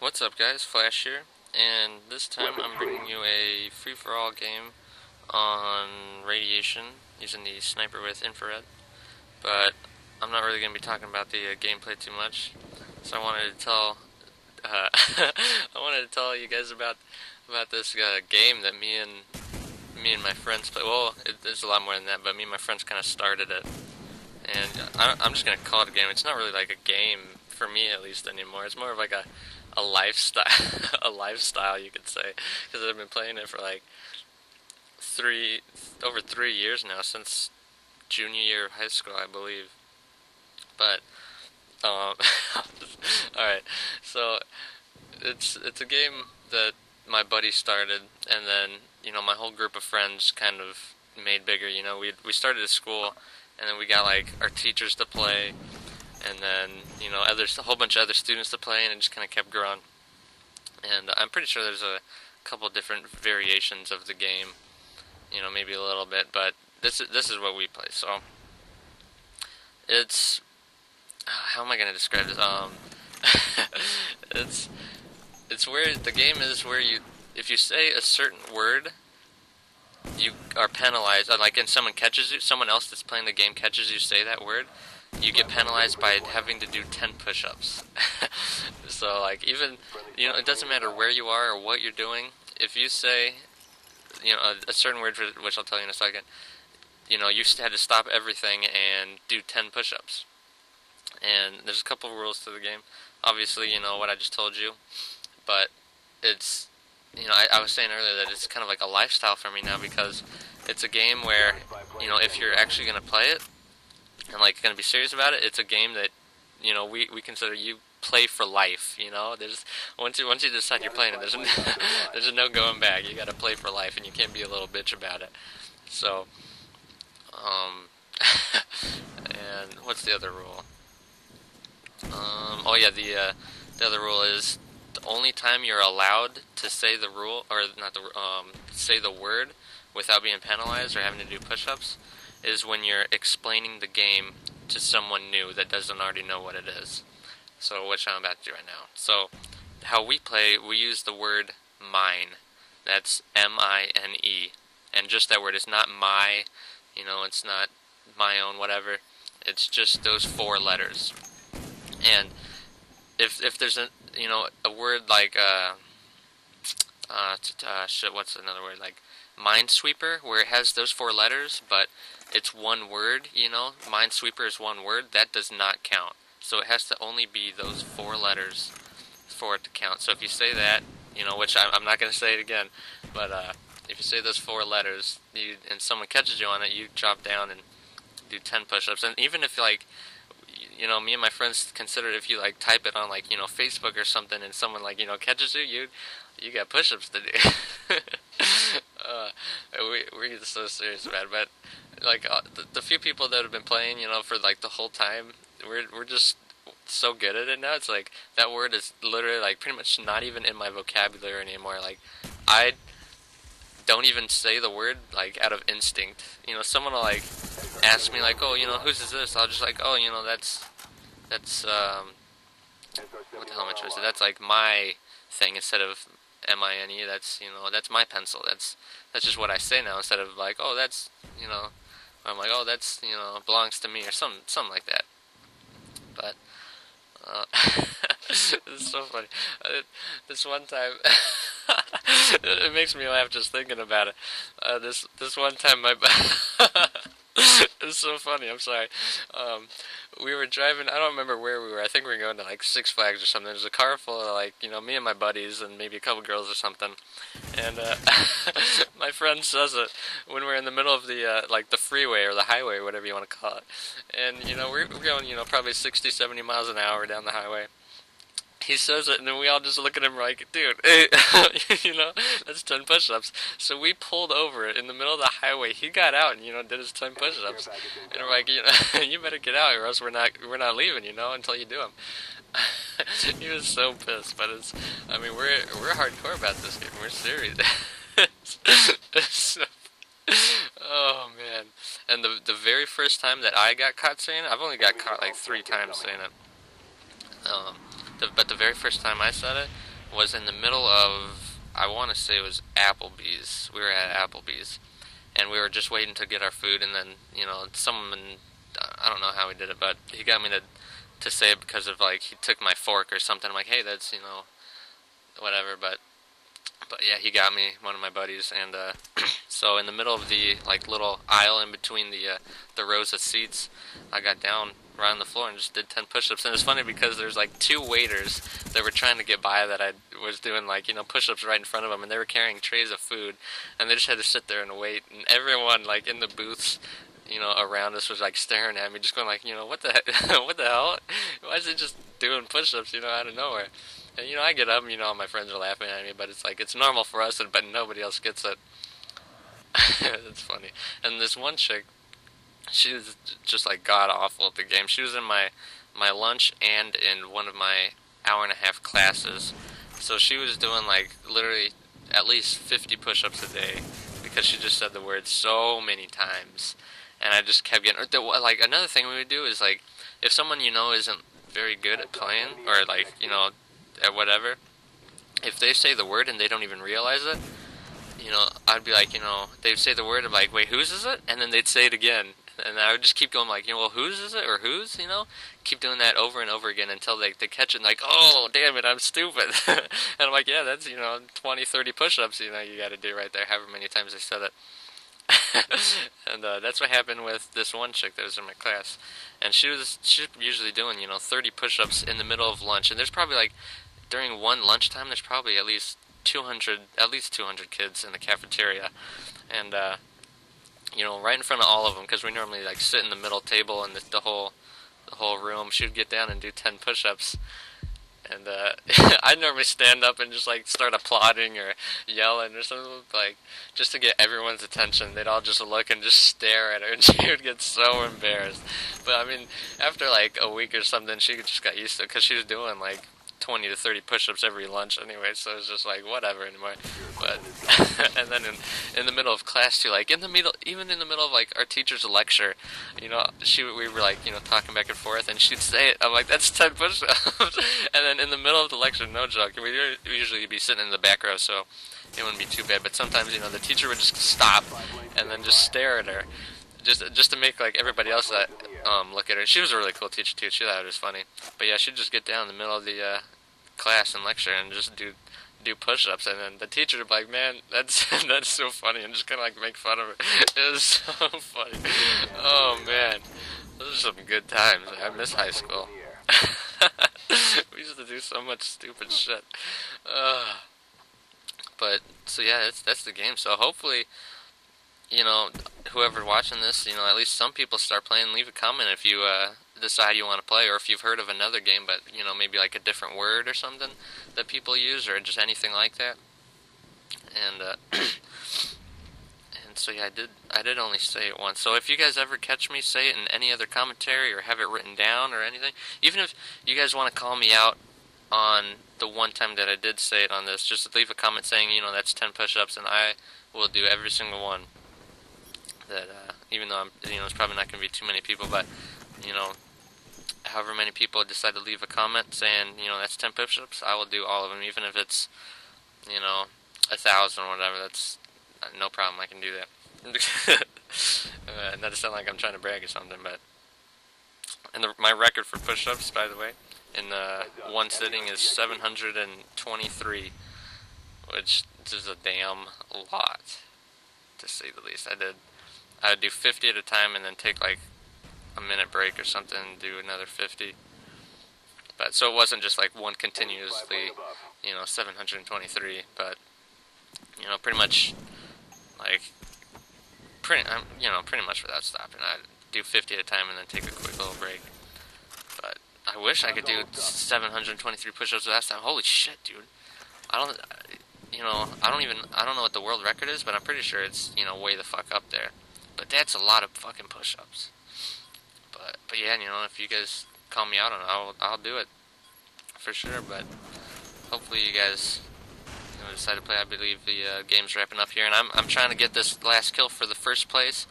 What's up guys, Flash here, and this time I'm bringing you a free-for-all game on radiation using the sniper with infrared, but I'm not really going to be talking about the gameplay too much, so I wanted to tell you guys about this game that me and my friends play. Well, there's a lot more than that, but me and my friends kind of started it, and I'm just going to call it a game. It's not really like a game, for me at least, anymore. It's more of like a lifestyle, a lifestyle you could say, because I've been playing it for like over 3 years now, since junior year of high school, I believe. But all right, so it's a game that my buddy started, and then my whole group of friends kind of made bigger. We started at school, and then we got like our teachers to play, and then a whole bunch of other students to play, and it just kind of kept growing. And I'm pretty sure there's a couple different variations of the game, maybe a little bit, but this is what we play. So it's how am I going to describe this? It's where the game is where if you say a certain word, you are penalized. Like, and someone else that's playing the game catches you say that word, you get penalized by having to do 10 push-ups. So, like, even, it doesn't matter where you are or what you're doing. If you say, a certain word, which I'll tell you in a second, you had to stop everything and do 10 push-ups. And there's a couple of rules to the game. Obviously, what I just told you. But it's, I was saying earlier that it's kind of like a lifestyle for me now, because it's a game where, if you're actually going to play it, and like going to be serious about it, it's a game that we consider you play for life. There's once you decide you're playing it, there's no going back. You got to play for life, and you can't be a little bitch about it. So, and what's the other rule? Oh yeah, the other rule is the only time you're allowed to say the rule, or not the say the word without being penalized or having to do push-ups, is when you're explaining the game to someone new that doesn't already know what it is. So, which I'm about to do right now. So, how we play, we use the word mine. That's M-I-N-E. And just that word. It's not my, it's not my own, whatever. It's just those 4 letters. And if there's a word like, what's another word? Like Minesweeper, where it has those 4 letters, but it's one word, Minesweeper is one word, that does not count. So it has to only be those 4 letters for it to count. So if you say that, which I'm not going to say it again, but if you say those 4 letters, and someone catches you on it, you drop down and do 10 push-ups. And even if, like, me and my friends consider if you, like, type it on, like, Facebook or something, and someone, like, catches you got push-ups to do. We get so serious about it, but like the few people that have been playing, for like the whole time, we're just so good at it now. It's like that word is literally like pretty much not even in my vocabulary anymore. Like, I don't even say the word like out of instinct. Someone will like ask me like, oh, whose is this? I'll just like, oh, that's what the hell am I trying to say? That's like my thing instead of M-I-N-E. That's that's my pencil. That's just what I say now, instead of like, oh, that's I'm like, oh, that's belongs to me, or something like that. But it's so funny. This one time, it makes me laugh just thinking about it. This one time, it's so funny. I'm sorry. We were driving. I don't remember where we were. I think we were going to like Six Flags or something. There's a car full of like me and my buddies and maybe a couple girls or something. And my friend says it when we're in the middle of the like the freeway or the highway, whatever you want to call it. And we're going probably 60, 70 miles an hour down the highway. He says it, and then we all just look at him like, dude, hey, that's 10 push-ups. So we pulled over in the middle of the highway. He got out and, did his 10 push-ups. And we're like, you better get out, or else we're not leaving, until you do them. He was so pissed, but we're hardcore about this game. We're serious. Oh, man. And the very first time that I got caught saying it, I've only got caught like 3 times saying it. But the very first time I said it, was in the middle of, I want to say it was Applebee's. We were at Applebee's, and we were just waiting to get our food, and then, you know, someone, I don't know how he did it, but he got me to say it because of, like, he took my fork or something. I'm like, hey, that's, you know, whatever, but yeah, he got me, one of my buddies, and so in the middle of the, like, little aisle in between the rows of seats, I got down right on the floor and just did 10 push-ups. And it's funny because there's like 2 waiters that were trying to get by that I was doing, like, you know, push-ups right in front of them, and they were carrying trays of food, and they just had to sit there and wait, and everyone, like, in the booths, you know, around us was, like, staring at me, just going, like, you know, what the what the hell? Why is it just doing push-ups, you know, out of nowhere? And, you know, I get up and, you know, all my friends are laughing at me, but it's like, it's normal for us, but nobody else gets it. It's funny. And this one chick, she was just, like, god-awful at the game. She was in my lunch and in one of my hour-and-a-half classes. So she was doing, like, literally at least 50 push-ups a day because she just said the word so many times. And I just kept getting... Like, another thing we would do is, like, if someone you know isn't very good at playing, or, like, you know, at whatever, if they say the word and they don't even realize it, you know, I'd be like, you know, they'd say the word, I'm like, wait, whose is it? And then they'd say it again. And I would just keep going, like, you know, well, whose is it, or whose, you know? Keep doing that over and over again until they catch it, and like, oh, damn it, I'm stupid. And I'm like, yeah, that's, you know, 20, 30 push-ups, you know, you gotta do right there, however many times I said it. And that's what happened with this one chick that was in my class. And she's usually doing, you know, 30 push-ups in the middle of lunch. And there's probably, like, during one lunchtime, there's probably at least 200 kids in the cafeteria. And, you know, right in front of all of them, because we normally, like, sit in the middle table in the whole room. She would get down and do 10 push-ups, and I'd normally stand up and just, like, start applauding or yelling or something, like, just to get everyone's attention. They'd all just look and just stare at her, and she would get so embarrassed. But, I mean, after, like, a week or something, she just got used to it, because she was doing, like, 20 to 30 push-ups every lunch anyway, so it was just like, whatever anymore. But, and then in the middle of class too, like, even in the middle of, like, our teacher's lecture, you know, we were, like, you know, talking back and forth, and she'd say it, I'm like, that's 10 push-ups. And then in the middle of the lecture, no joke, we'd usually be sitting in the back row, so it wouldn't be too bad, but sometimes, you know, the teacher would just stop and then just stare at her, just to make, like, everybody else look at her. She was a really cool teacher too. She thought it was funny. But yeah, she'd just get down in the middle of the class and lecture and just do push-ups, and then the teacher would be like, man, that's so funny, and just kind of, like, make fun of her. It was so funny. Oh man, those are some good times. I miss high school. We used to do so much stupid shit. But so yeah, that's the game. So hopefully, you know, whoever watching this, you know, at least some people start playing. Leave a comment if you decide you want to play, or if you've heard of another game, but, you know, maybe like a different word or something that people use, or just anything like that. And and so yeah, I did only say it once. So if you guys ever catch me say it in any other commentary, or have it written down or anything, even if you guys want to call me out on the one time that I did say it on this, just leave a comment saying, you know, that's 10 push-ups, and I will do every single one. That even though you know, it's probably not going to be too many people, but, you know, however many people decide to leave a comment saying, you know, that's 10 push-ups, I will do all of them, even if it's, you know, 1,000 or whatever. That's no problem. I can do that. Not to sound like I'm trying to brag or something, but my record for push-ups, by the way, in one sitting is 723, which is a damn lot, to say the least. I would do 50 at a time and then take, like, a minute break or something and do another 50. But so it wasn't just, like, one continuously, you know, 723, but, you know, pretty much, like, you know, pretty much without stopping. I'd do 50 at a time and then take a quick little break. But I wish I could do 723 push-ups without stopping. Holy shit, dude. I don't know what the world record is, but I'm pretty sure it's, you know, way the fuck up there. But that's a lot of fucking push-ups. But yeah, you know, if you guys call me out on it, I'll do it for sure. But hopefully you guys, you know, decide to play. I believe the game's wrapping up here, and I'm trying to get this last kill for the first place,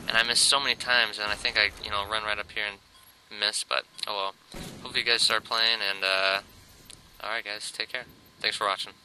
and I missed so many times, and I think I, you know, run right up here and miss. But oh well. Hopefully you guys start playing, and alright guys, take care. Thanks for watching.